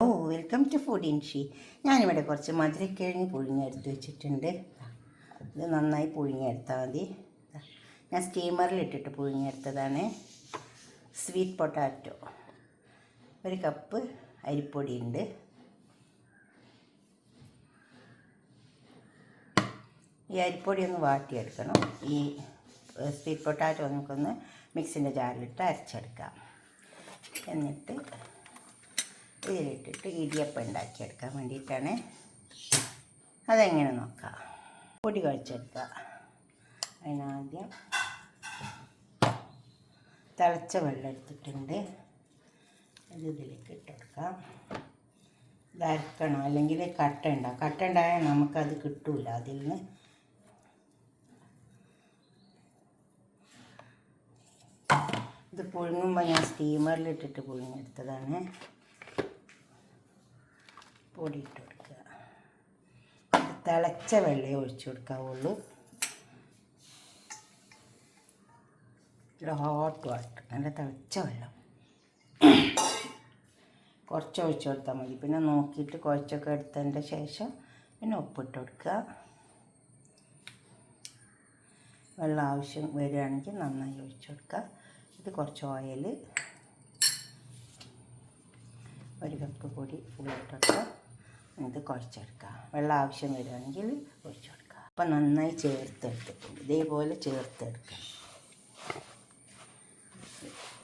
Welcome to food ഇൻഷി. ഞാനിവിടെ കുറച്ച് മധുരക്കിഴങ്ങ് പുഴുങ്ങിയെടുത്ത് വെച്ചിട്ടുണ്ട്. ഇത് നന്നായി പുഴുങ്ങിയെടുത്താൽ മതി. ഞാൻ സ്റ്റീമറിലിട്ടിട്ട് പുഴുങ്ങിയെടുത്തതാണ്. സ്വീറ്റ് പൊട്ടാറ്റോ 1 കപ്പ് അരിപ്പൊടിയുണ്ട്. ഈ അരിപ്പൊടി ഒന്ന് വാട്ടിയെടുക്കണം. ഈ സ്വീറ്റ് പൊട്ടാറ്റോ നമുക്കൊന്ന് മിക്സിൻ്റെ ജാറിലിട്ട് അരച്ചെടുക്കാം. എന്നിട്ട് ഇതിലിട്ടിട്ട് ഇടിയപ്പം ഉണ്ടാക്കിയെടുക്കാൻ വേണ്ടിയിട്ടാണ്. അതെങ്ങനെ നോക്കാം. പൊടി കുഴച്ചെടുക്കുക. അതിനാദ്യം തിളച്ച വെള്ളം എടുത്തിട്ടുണ്ട്. ഇതിലേക്ക് ഇട്ടെടുക്കാം. ഇത് അരക്കണം, അല്ലെങ്കിൽ കട്ട ഉണ്ടാവും. കട്ട ഉണ്ടായാൽ നമുക്കത് കിട്ടൂല. അതിൽ നിന്ന് ഇത് പുഴുങ്ങുമ്പോൾ ഞാൻ സ്റ്റീമറിലിട്ടിട്ട് പുഴുങ്ങിയെടുത്തതാണ്. പൊടി ഇട്ട് കൊടുക്കുക. തിളച്ച വെള്ളമേ ഒഴിച്ചു കൊടുക്കാവുള്ളൂ. ഹോട്ട് വാട്ടർ, നല്ല തിളച്ച വെള്ളം കുറച്ച് ഒഴിച്ചു കൊടുത്താൽ മതി. പിന്നെ നോക്കിയിട്ട് കുഴച്ചൊക്കെ എടുത്തതിൻ്റെ ശേഷം പിന്നെ ഉപ്പിട്ട് കൊടുക്കുക. വെള്ളം ആവശ്യം വരികയാണെങ്കിൽ നന്നായി ഒഴിച്ചു കൊടുക്കുക. ഇത് കുറച്ച് ഓയിൽ, 1 കപ്പ് പൊടി ഫുള്ളിട്ടെടുക്കുക. ഇത് കുഴച്ചെടുക്കുക. വെള്ളം ആവശ്യം വരികയാണെങ്കിൽ ഒഴിച്ചു കൊടുക്കുക. അപ്പം നന്നായി ചേർത്തെടുത്തിട്ടുണ്ട്. ഇതേപോലെ ചേർത്തെടുക്കുക.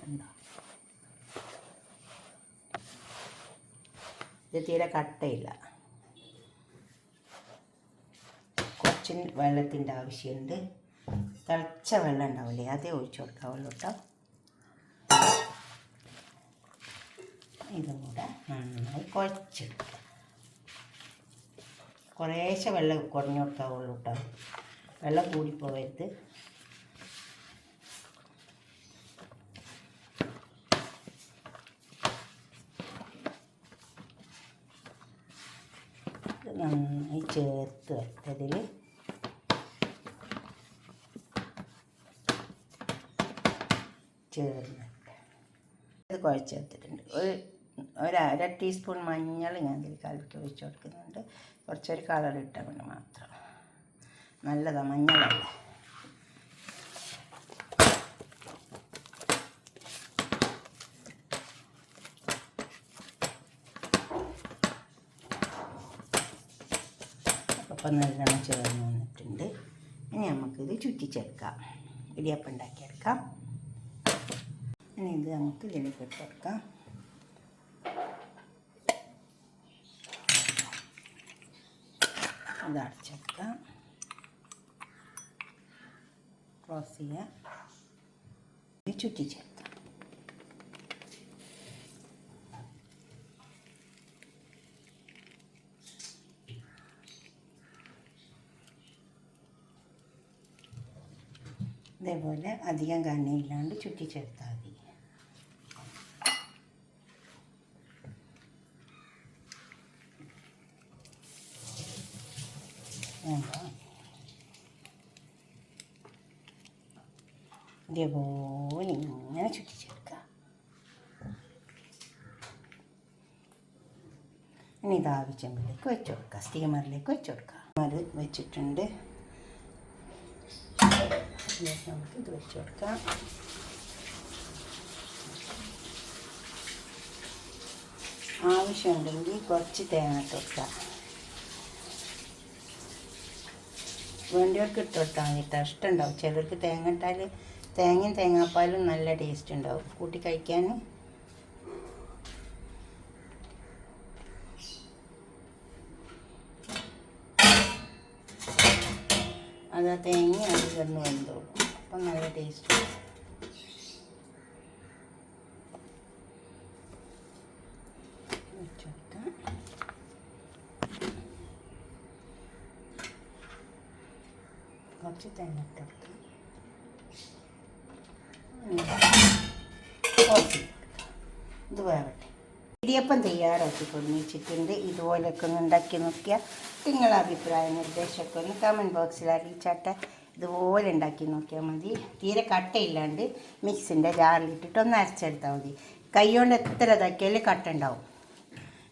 ഉണ്ടോ? ഇത് തീരെ കട്ടയില്ല. കുറച്ച് വെള്ളത്തിൻ്റെ ആവശ്യമുണ്ട്. തിളച്ച വെള്ളം ഉണ്ടാവില്ലേ, അതേ ഒഴിച്ചു കൊടുക്കാവുള്ളൂ കേട്ടോ. ഇതും കൂടെ നന്നായി കുഴച്ചെടുക്കുക. കുറേശ്ശെ വെള്ളം കുറഞ്ഞു കൊടുക്കാവുള്ളൂ കേട്ടോ. വെള്ളം കൂടിപ്പോകരുത്. ഇത് നന്നായി ചേർത്ത് വെച്ചതിൽ ചേർന്നിട്ട് ഇത് കുഴച്ചെടുത്തിട്ടുണ്ട്. ഒരു 1/2 ടീസ്പൂൺ മഞ്ഞൾ ഞാൻ ഇതിൽ കലക്കി ഒഴിച്ച് കൊടുക്കുന്നുണ്ട്. കുറച്ചൊരു കളർ ഇട്ടാൽ കൊണ്ട് മാത്രം. നല്ലതാണ്, മഞ്ഞളല്ല. അപ്പം നല്ലോണം ചേർന്ന് വന്നിട്ടുണ്ട്. ഇനി നമുക്കിത് ചുറ്റിച്ചെടുക്കാം. ഇടിയപ്പം ഉണ്ടാക്കിയെടുക്കാം. ഇനി ഇത് നമുക്ക് ഇതിലേക്ക് ഇട്ട് കൊടുക്കാം. ഇത് അടച്ചെടുക്കാം. ക്ലോസ് ചെയ്യാം. ഇത് ചുറ്റിച്ചെടുക്കാം. ഇതേപോലെ അധികം കണ്ണിയില്ലാണ്ട് ചുറ്റിച്ചെടുത്താൽ മതി. ഇതേപോലെ ഇങ്ങനെ ചുറ്റിച്ചെടുക്കുക. ഇനി ഇത് ആവശ്യമില്ലേക്ക് വെച്ച് കൊടുക്കുക. സ്റ്റീമറിലേക്ക് വെച്ച് കൊടുക്കുക. അത് വെച്ചിട്ടുണ്ട്. നമുക്ക് ഇത് വെച്ച് കൊടുക്കാം. ആവശ്യമുണ്ടെങ്കിൽ കുറച്ച് തേങ്ങ ഇട്ട് കൊടുക്കാം. വേണ്ടിയവർക്ക് ഇട്ട് കൊടുത്താൽ മതി. ഇഷ്ടമുണ്ടാവും. ചിലർക്ക് തേങ്ങ ഇട്ടാൽ തേങ്ങയും തേങ്ങാപ്പാലും നല്ല ടേസ്റ്റ് ഉണ്ടാവും കൂട്ടി കഴിക്കാൻ. അത് ആ തേങ്ങ അത് കിടന്ന് വെന്തോളും. അപ്പം നല്ല ടേസ്റ്റ്. വെച്ചെടുക്കാം. കുറച്ച് തേങ്ങ ഇട്ടെടുക്കാം. ഇത് വേവട്ടെ. ഇടിയപ്പം തയ്യാറാക്കി കൊണ്ടുവച്ചിട്ടുണ്ട്. ഇതുപോലെയൊക്കെ ഒന്ന് ഉണ്ടാക്കി നോക്കിയാൽ നിങ്ങളുടെ അഭിപ്രായം നിർദ്ദേശമൊക്കെ ഒന്ന് കമൻറ്റ് ബോക്സിൽ അറിയിച്ചാട്ടെ. ഇതുപോലെ ഉണ്ടാക്കി നോക്കിയാൽ മതി. തീരെ കട്ടയില്ലാണ്ട് മിക്സിൻ്റെ ജാറിലിട്ടിട്ട് ഒന്ന് അരച്ചെടുത്താൽ മതി. കൈ കൊണ്ട് എത്ര ഇതാക്കിയാലും കട്ട ഉണ്ടാവും.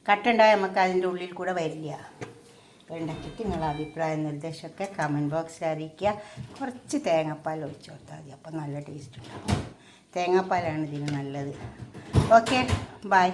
കട്ടുണ്ടായാൽ നമുക്ക് അതിൻ്റെ ഉള്ളിൽ കൂടെ വരില്ല. ഉണ്ടാക്കിയിട്ട് നിങ്ങളുടെ അഭിപ്രായം നിർദ്ദേശമൊക്കെ കമൻറ്റ് ബോക്സിൽ അറിയിക്കുക. കുറച്ച് തേങ്ങാപ്പാൽ ഒഴിച്ച് കൊടുത്താൽ മതി, അപ്പോൾ നല്ല ടേസ്റ്റ് ഉണ്ടാവും. തേങ്ങാപ്പാലാണ് ഇതിന് നല്ലത്. Okay, by.